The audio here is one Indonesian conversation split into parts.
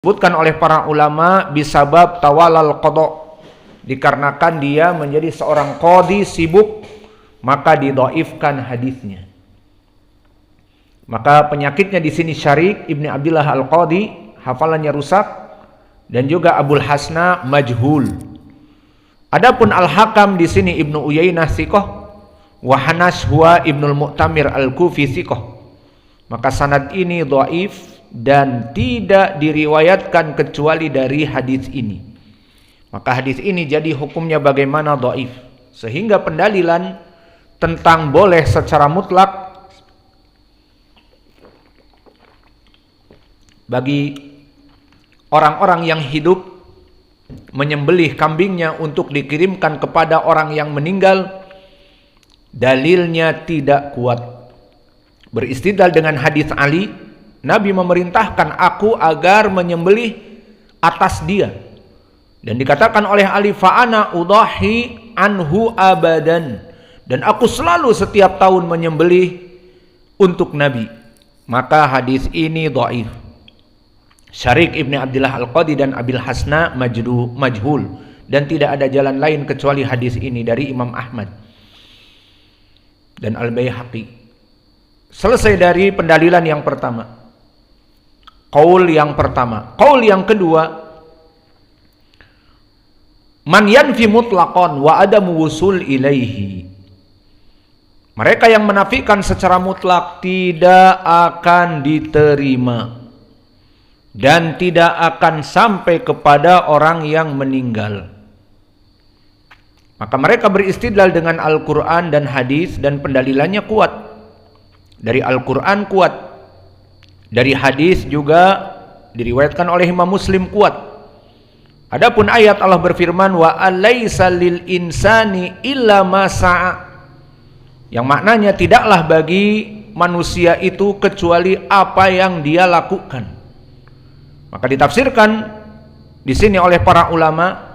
Disebutkan oleh para ulama bisabab tawalal qada, dikarenakan dia menjadi seorang qadhi sibuk, maka didhaifkan hadisnya. Maka penyakitnya di sini Syarik Ibni Abdullah Al-Qadhi, hafalannya rusak, dan juga Abul Hasna majhul. Adapun Al-Hakam di sini Ibnu Uyainah thiqah, wa Hanash huwa Ibnul Mu'tamir Al-Kufi thiqah. Maka sanad ini dhaif dan tidak diriwayatkan kecuali dari hadis ini. Maka hadis ini jadi hukumnya bagaimana dhaif, sehingga pendalilan tentang boleh secara mutlak bagi orang-orang yang hidup menyembelih kambingnya untuk dikirimkan kepada orang yang meninggal, dalilnya tidak kuat. Beristidlal dengan hadis Ali, Nabi memerintahkan aku agar menyembelih atas dia, dan dikatakan oleh Ali, fa'ana udahi anhu abadan, dan aku selalu setiap tahun menyembelih untuk Nabi. Maka hadis ini dhaif. Syarik Ibni Abdullah Al-Qadhi dan Abil Hasna majhul, dan tidak ada jalan lain kecuali hadis ini dari Imam Ahmad dan Al-Baihaqi. Selesai dari pendalilan yang pertama, qaul yang pertama. Qaul yang kedua, man yanfi mutlaqan wa adamu wusul ilaihi. Mereka yang menafikan secara mutlak tidak akan diterima dan tidak akan sampai kepada orang yang meninggal. Maka mereka beristidlal dengan Al-Quran dan hadis, dan pendalilannya kuat. Dari Al-Quran kuat, dari hadis juga diriwayatkan oleh Imam Muslim kuat. Adapun ayat Allah berfirman, wa alaysa lil insani illa ma sa'a, yang maknanya tidaklah bagi manusia itu kecuali apa yang dia lakukan. Maka ditafsirkan di sini oleh para ulama,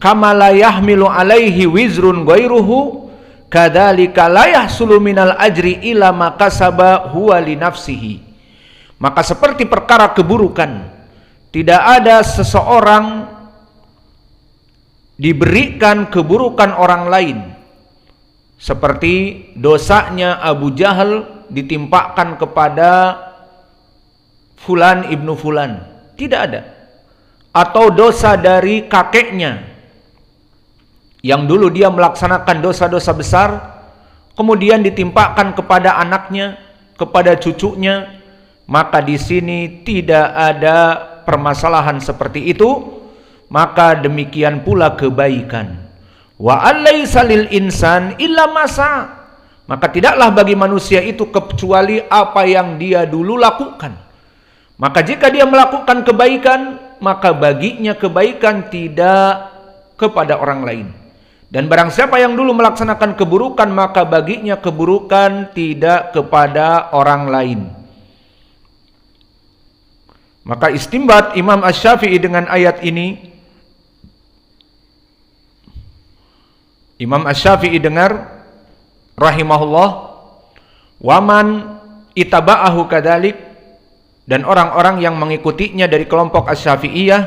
kama la yahmilu alaihi wizrun ghairuhu kadzalika la yahsulu minal ajri illa ma kasaba huwa li nafsihi. Maka seperti perkara keburukan, tidak ada seseorang diberikan keburukan orang lain seperti dosanya Abu Jahal ditimpakan kepada Fulan ibnu Fulan. Tidak ada. Atau dosa dari kakeknya yang dulu dia melaksanakan dosa-dosa besar, kemudian ditimpakan kepada anaknya, kepada cucunya. Maka di sini tidak ada permasalahan seperti itu. Maka demikian pula kebaikan. Wa alaysa lil insan illa masa. Maka tidaklah bagi manusia itu kecuali apa yang dia dulu lakukan. Maka jika dia melakukan kebaikan, maka baginya kebaikan, tidak kepada orang lain. Dan barang siapa yang dulu melaksanakan keburukan, maka baginya keburukan, tidak kepada orang lain. Maka istimbat Imam Asy-Syafi'i dengan ayat ini, Imam Asy-Syafi'i dengar rahimahullah, waman itaba'ahu kadzalik, dan orang-orang yang mengikutinya dari kelompok Asy-Syafi'iyah,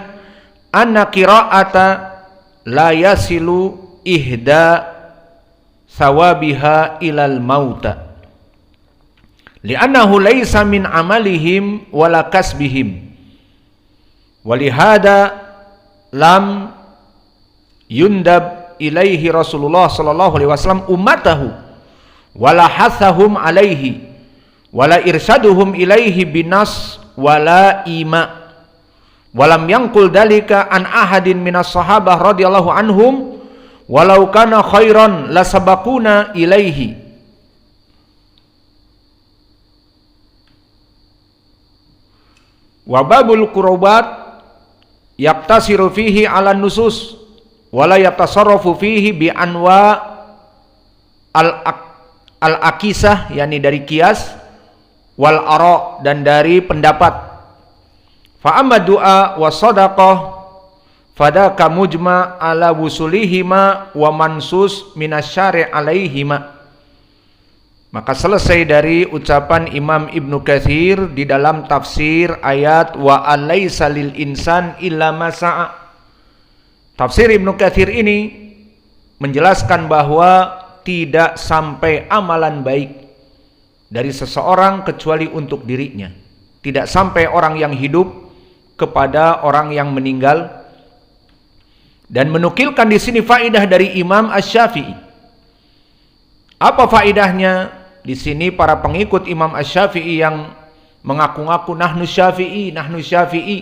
anna qira'ata la yasilu ihda sawabiha ilal mauta li'annahu laysa min amalihim wala kasbihim walihada lam yundab ilaihi Rasulullah sallallahu alaihi wasallam ummatahu wala hathahum alaihi wala irsyaduhum ilaihi binas wala ima walam yangkul dalika an ahadin minas sahabah radhiyallahu anhum walau kana khairan lasabaquna ilaihi. Wa babul qurubat yaktasiru fihi ala nusus wala yatasarrafu fihi bi anwa al-akisah, yakni dari kias, wal ara, dan dari pendapat. Fa amma du'a wa shadaqah fadaka mujma ala wusulihima wa mansus minasyari' alaihima. Maka selesai dari ucapan Imam Ibnu Katsir di dalam tafsir ayat wa alaysa lil insan illa ma sa'a. Tafsir Ibnu Katsir ini menjelaskan bahwa tidak sampai amalan baik dari seseorang kecuali untuk dirinya. Tidak sampai orang yang hidup kepada orang yang meninggal. Dan menukilkan di sini faidah dari Imam Asy-Syafi'i. Apa faidahnya? Di sini para pengikut Imam Asy-Syafi'i yang mengaku-ngaku nahnu Syafi'i.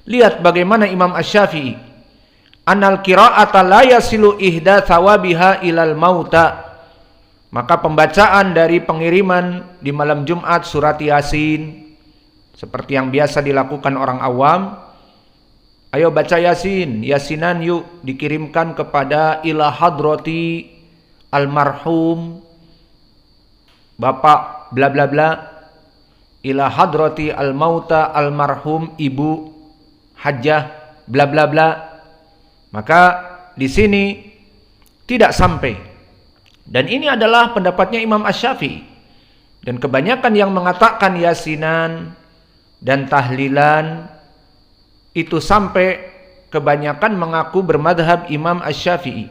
Lihat bagaimana Imam Asy-Syafi'i. Anal qira'ata la yasilu ihda thawabiha ilal mauta. Maka pembacaan dari pengiriman di malam Jumat surat Yasin seperti yang biasa dilakukan orang awam. Ayo baca Yasin, Yasinan yuk, dikirimkan kepada ila hadrati almarhum Bapak bla bla bla, ila hadrati al-mauta almarhum Ibu Hajjah bla bla bla. Maka di sini tidak sampai. Dan ini adalah pendapatnya Imam Asy-Syafi'i. Dan kebanyakan yang mengatakan yasinan dan tahlilan itu sampai kebanyakan mengaku bermadhab Imam Asy-Syafi'i.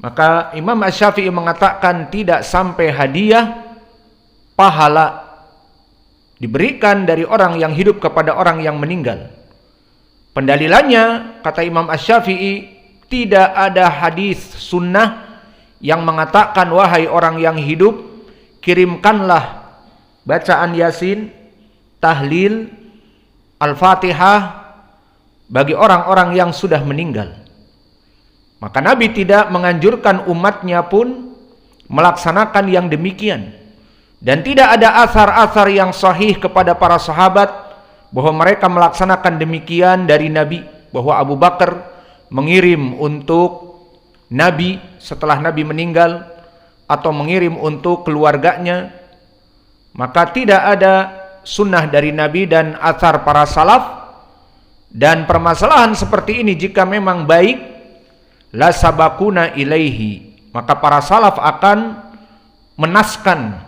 Maka Imam Asy-Syafi'i mengatakan tidak sampai hadiah pahala diberikan dari orang yang hidup kepada orang yang meninggal. Pendalilannya, kata Imam Asy-Syafi'i, tidak ada hadis sunnah yang mengatakan wahai orang yang hidup, kirimkanlah bacaan Yasin, tahlil, Al-Fatihah bagi orang-orang yang sudah meninggal. Maka Nabi tidak menganjurkan umatnya pun melaksanakan yang demikian. Dan tidak ada asar-asar yang sahih kepada para sahabat bahwa mereka melaksanakan demikian dari Nabi. Bahwa Abu Bakar mengirim untuk Nabi setelah Nabi meninggal atau mengirim untuk keluarganya. Maka tidak ada sunnah dari Nabi dan asar para salaf. Dan permasalahan seperti ini jika memang baik, la sabakuna ilaihi, maka para salaf akan menaskan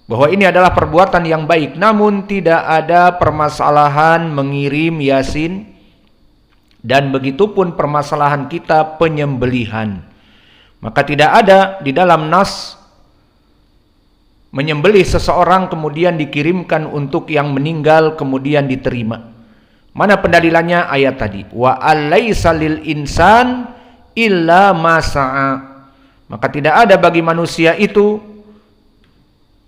bahwa ini adalah perbuatan yang baik. Namun tidak ada permasalahan mengirim Yasin, dan begitupun permasalahan kita penyembelihan. Maka tidak ada di dalam nas menyembelih seseorang kemudian dikirimkan untuk yang meninggal kemudian diterima. Mana pendalilannya? Ayat tadi, wa alaysa lil insan illa ma sa'a. Maka tidak ada bagi manusia itu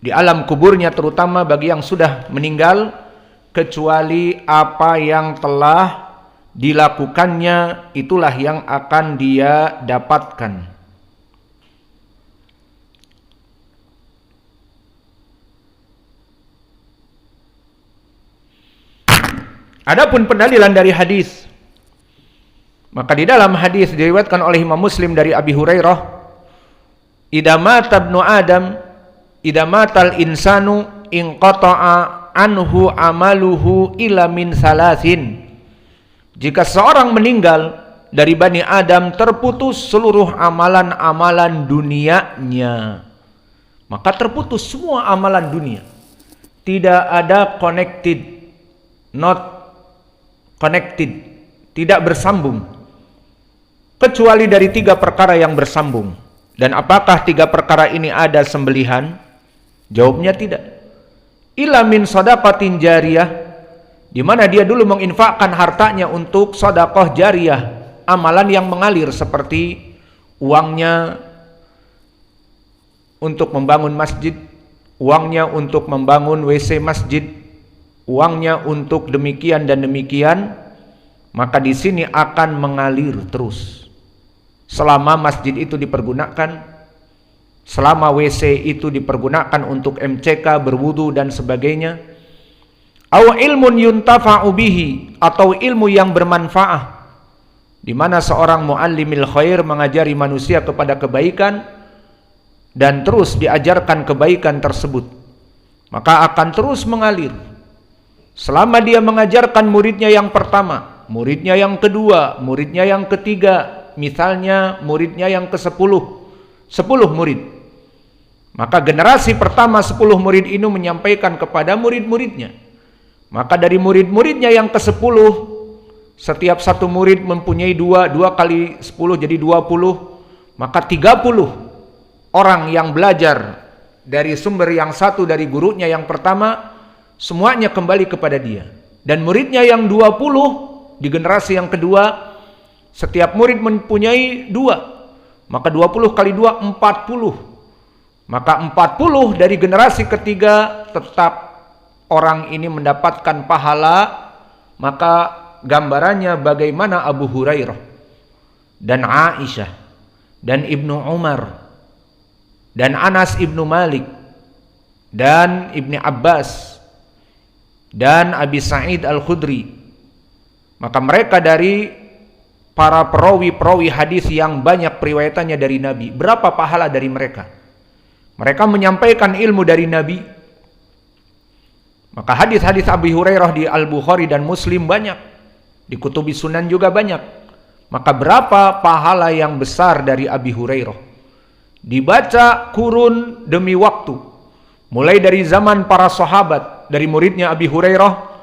di alam kuburnya, terutama bagi yang sudah meninggal, kecuali apa yang telah dilakukannya, itulah yang akan dia dapatkan. Adapun pendalilan dari hadis, maka di dalam hadis diriwayatkan oleh Imam Muslim dari Abi Hurairah, idza mata ibnu Adam, idza matal insanu inqata'a anhu amaluhu illa min salasin. Jika seorang meninggal dari Bani Adam, terputus seluruh amalan-amalan dunianya. Maka terputus semua amalan dunia. Tidak ada connected, not connected, tidak bersambung, kecuali dari 3 perkara yang bersambung. Dan apakah 3 perkara ini ada sembelihan? Jawabnya tidak. Illa min shadaqatin jariyah, di mana dia dulu menginfakkan hartanya untuk sedekah jariyah, amalan yang mengalir, seperti uangnya untuk membangun masjid, uangnya untuk membangun WC masjid, uangnya untuk demikian dan demikian. Maka di sini akan mengalir terus selama masjid itu dipergunakan, selama WC itu dipergunakan untuk MCK, berwudu dan sebagainya. Aw ilmun yuntafa'u bihi, atau ilmu yang bermanfaat, di mana seorang muallimil khair mengajari manusia kepada kebaikan dan terus diajarkan kebaikan tersebut, maka akan terus mengalir selama dia mengajarkan muridnya yang pertama, muridnya yang kedua, muridnya yang ketiga, misalnya muridnya yang ke-10, 10 murid. Maka generasi pertama 10 murid ini menyampaikan kepada murid-muridnya. Maka dari murid-muridnya yang ke-10, setiap satu murid mempunyai 2 kali 10 jadi 20, maka 30 orang yang belajar dari sumber yang satu dari gurunya yang pertama, semuanya kembali kepada dia. Dan muridnya yang 20 di generasi yang kedua, setiap murid mempunyai 2, maka 20 kali 2 40. Maka 40 dari generasi ketiga tetap orang ini mendapatkan pahala. Maka gambarannya bagaimana Abu Hurairah dan Aisyah dan Ibnu Umar dan Anas Ibnu Malik dan Ibni Abbas dan Abi Sa'id Al-Khudri. Maka mereka dari para perawi-perawi hadis yang banyak periwayatannya dari Nabi. Berapa pahala dari mereka? Mereka menyampaikan ilmu dari Nabi. Maka hadis-hadis Abi Hurairah di Al-Bukhari dan Muslim banyak, di Kutubi Sunan juga banyak. Maka berapa pahala yang besar dari Abi Hurairah? Dibaca kurun demi waktu, mulai dari zaman para sahabat, dari muridnya Abi Hurairah,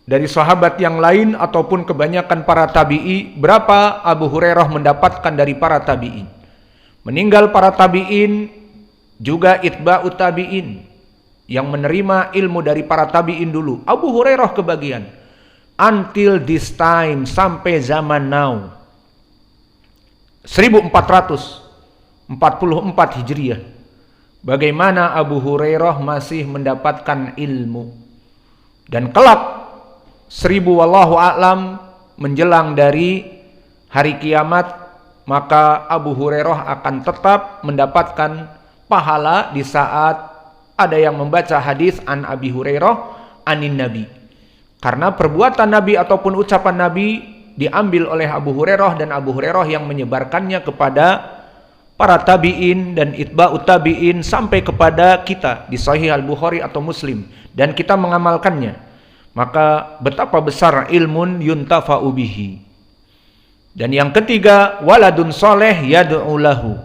dari sahabat yang lain ataupun kebanyakan para tabi'i. Berapa Abu Hurairah mendapatkan dari para tabi'in? Meninggal para tabi'in, juga itba'ut tabi'in yang menerima ilmu dari para tabi'in dulu. Abu Hurairah kebagian. Until this time, sampai zaman now, 1444 Hijriah, bagaimana Abu Hurairah masih mendapatkan ilmu. Dan kelak 1000 wallahu a'lam menjelang dari hari kiamat, maka Abu Hurairah akan tetap mendapatkan pahala di saat ada yang membaca hadis an Abi Hurairah anin Nabi. Karena perbuatan Nabi ataupun ucapan Nabi diambil oleh Abu Hurairah, dan Abu Hurairah yang menyebarkannya kepada para tabi'in dan itba'ut tabi'in sampai kepada kita di Sahih Al-Bukhari atau Muslim, dan kita mengamalkannya. Maka betapa besar ilmun yuntafa'u bihi. Dan yang ketiga, waladun soleh yad'u lahu.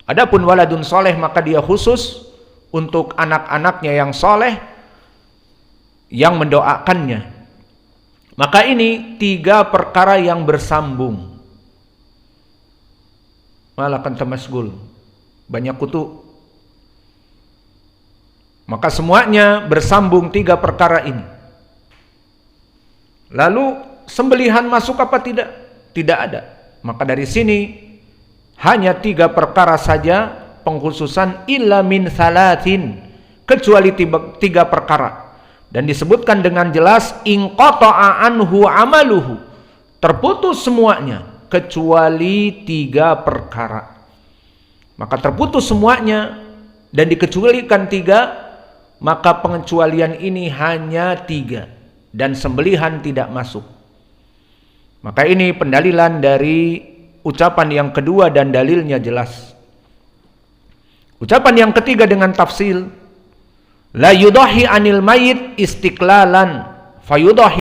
Adapun waladun soleh, maka dia khusus untuk anak-anaknya yang soleh yang mendoakannya. Maka ini 3 perkara yang bersambung. Malah kan tamasgul, banyak kutu. Maka semuanya bersambung 3 perkara ini. Lalu sembelihan masuk apa tidak? Tidak ada. Maka dari sini hanya 3 perkara saja pengkhususan, illa min salatin, kecuali 3 perkara. Dan disebutkan dengan jelas, inqata'a anhu amaluhu, terputus semuanya kecuali 3 perkara. Maka terputus semuanya dan dikecualikan 3, maka pengecualian ini hanya 3 dan sembelihan tidak masuk. Maka ini pendalilan dari ucapan yang kedua dan dalilnya jelas. Ucapan yang ketiga dengan tafsil, la yudahi anil mayit istiqlalan fayudahi